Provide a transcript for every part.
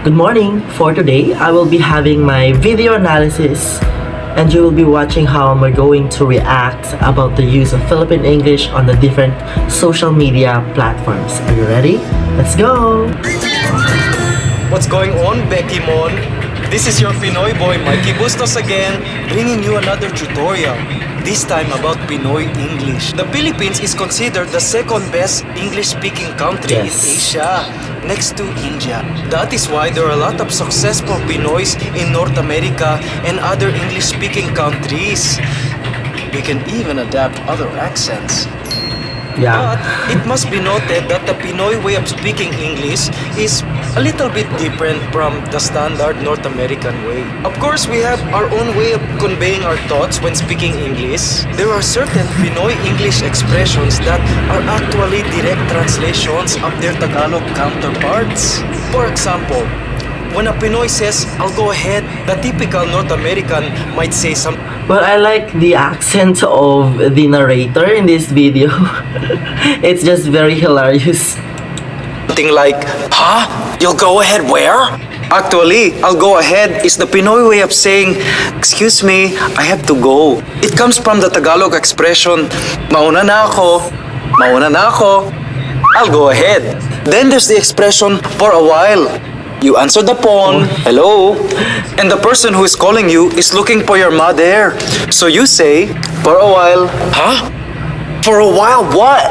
Good morning! For today, I will be having my video analysis and you will be watching how I'm going to react about the use of Philippine English on the different social media platforms. Are you ready? Let's go! What's going on, Becky Mon? This is your Pinoy boy, Mikey Bustos again, bringing you another tutorial. This time about Pinoy English. The Philippines is considered the second best English-speaking country in Asia, next to India. That is why there are a lot of successful Pinoys in North America and other English-speaking countries. We can even adapt other accents. But it must be noted that the Pinoy way of speaking English is a little bit different from the standard North American way. Of course, we have our own way of conveying our thoughts when speaking English. There are certain Pinoy English expressions that are actually direct translations of their Tagalog counterparts. For example, when a Pinoy says, "I'll go ahead," the typical North American might say something. But I like the accent of the narrator in this video. It's just very hilarious. Something like, "Huh? You'll go ahead where?" Actually, "I'll go ahead" is the Pinoy way of saying, "Excuse me, I have to go." It comes from the Tagalog expression, "Mauna na ako, mauna na ako, I'll go ahead." Then there's the expression, "for a while." You answer the phone, "Hello," and the person who is calling you is looking for your mother. So you say, "For a while." Huh? For a while what?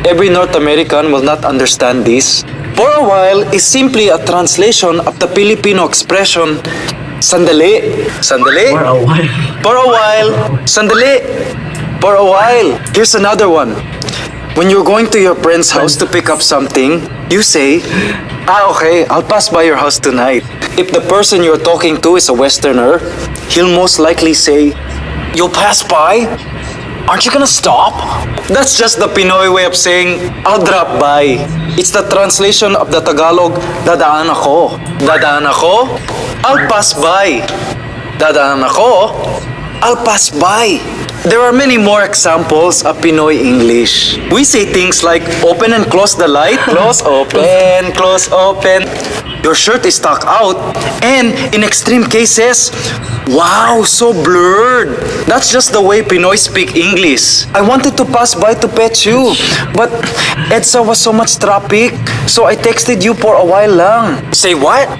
Every North American will not understand this. For a while is simply a translation of the Filipino expression, "Sandali." Sandali? For a while. For a while. Sandali. For a while. Here's another one. When you're going to your friend's house to pick up something, you say, "Okay, I'll pass by your house tonight." If the person you're talking to is a Westerner, he'll most likely say, "You'll pass by? Aren't you gonna stop?" That's just the Pinoy way of saying, "I'll drop by." It's the translation of the Tagalog, "Dadaan ako." Dadaan ako? I'll pass by. Dadaan ako? I'll pass by. There are many more examples of Pinoy English. We say things like, "Open and close the light." Close, open, close, open. Your shirt is stuck out. And in extreme cases, "Wow, so blurred." That's just the way Pinoy speak English. "I wanted to pass by to pet you, but EDSA was so much traffic, so I texted you for a while lang." Say what?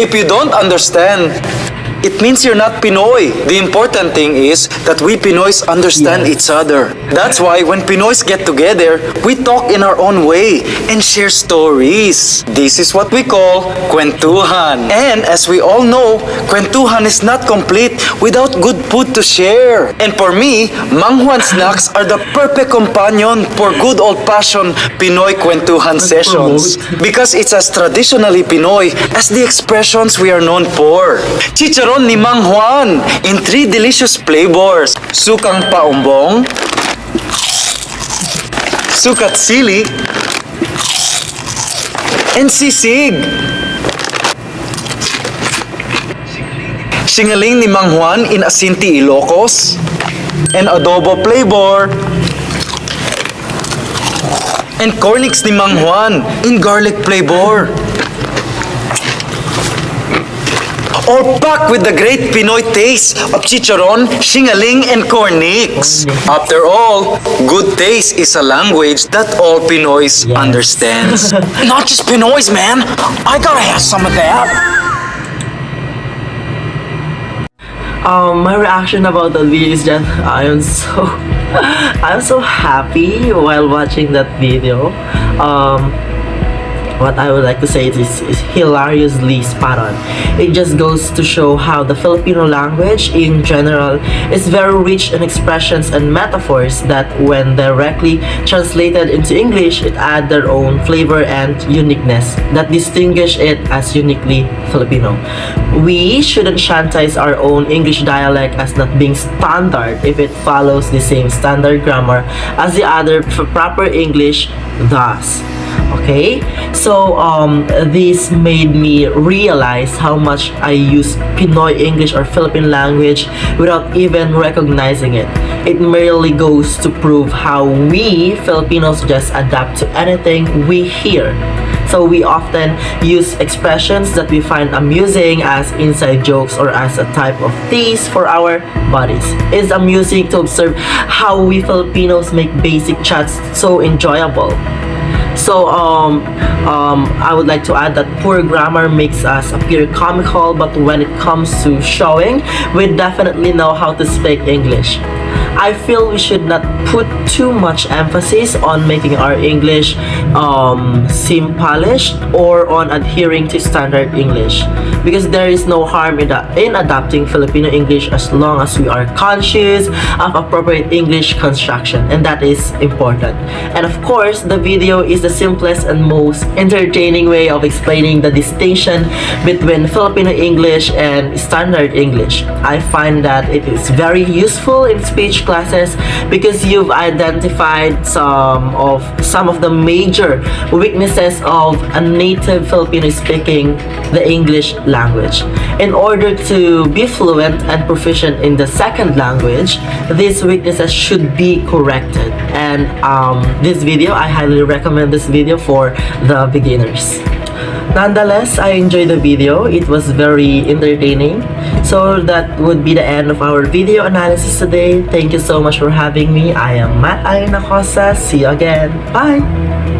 If you don't understand, it means you're not Pinoy. The important thing is that we Pinoys understand each other. That's why when Pinoys get together, we talk in our own way and share stories. This is what we call kwentuhan. And as we all know, kwentuhan is not complete without good food to share. And for me, Manghuan snacks are the perfect companion for good old-fashioned Pinoy kwentuhan sessions. Because it's as traditionally Pinoy as the expressions we are known for. Chicharon ni Mang Juan in 3 delicious flavors. Sukang paumbong, sukat sili, and sisig. Singaling ni Mang Juan in Asinti, Ilocos, and adobo flavor. And cornix ni Mang Juan in garlic flavor. All packed with the great Pinoy taste of chicharon, singaling, and cornix. After all, good taste is a language that all Pinoys understands. Not just Pinoys, man. I gotta have some of that. My reaction about that video is that I'm so happy while watching that video. What I would like to say is hilariously spot on. It just goes to show how the Filipino language in general is very rich in expressions and metaphors that when directly translated into English, it adds their own flavor and uniqueness that distinguish it as uniquely Filipino. We shouldn't shantize our own English dialect as not being standard if it follows the same standard grammar as the other proper English does. Okay, so this made me realize how much I use Pinoy English or Philippine language without even recognizing it. It merely goes to prove how we Filipinos just adapt to anything we hear. So we often use expressions that we find amusing as inside jokes or as a type of tease for our buddies. It's amusing to observe how we Filipinos make basic chats so enjoyable. So I would like to add that poor grammar makes us appear comical, but when it comes to showing, we definitely know how to speak English. I feel we should not put too much emphasis on making our English seem polished or on adhering to standard English, because there is no harm in adapting Filipino English as long as we are conscious of appropriate English construction, and that is important. And of course, the video is the simplest and most entertaining way of explaining the distinction between Filipino English and standard English. I find that it is very useful in speech classes because you've identified some of the major weaknesses of a native Filipino speaking the English language. In order to be fluent and proficient in the second language, these weaknesses should be corrected. And this video, I highly recommend this video for the beginners. Nonetheless, I enjoyed the video. It was very entertaining. So that would be the end of our video analysis today. Thank you so much for having me. I am Matt Alinacosa. See you again. Bye!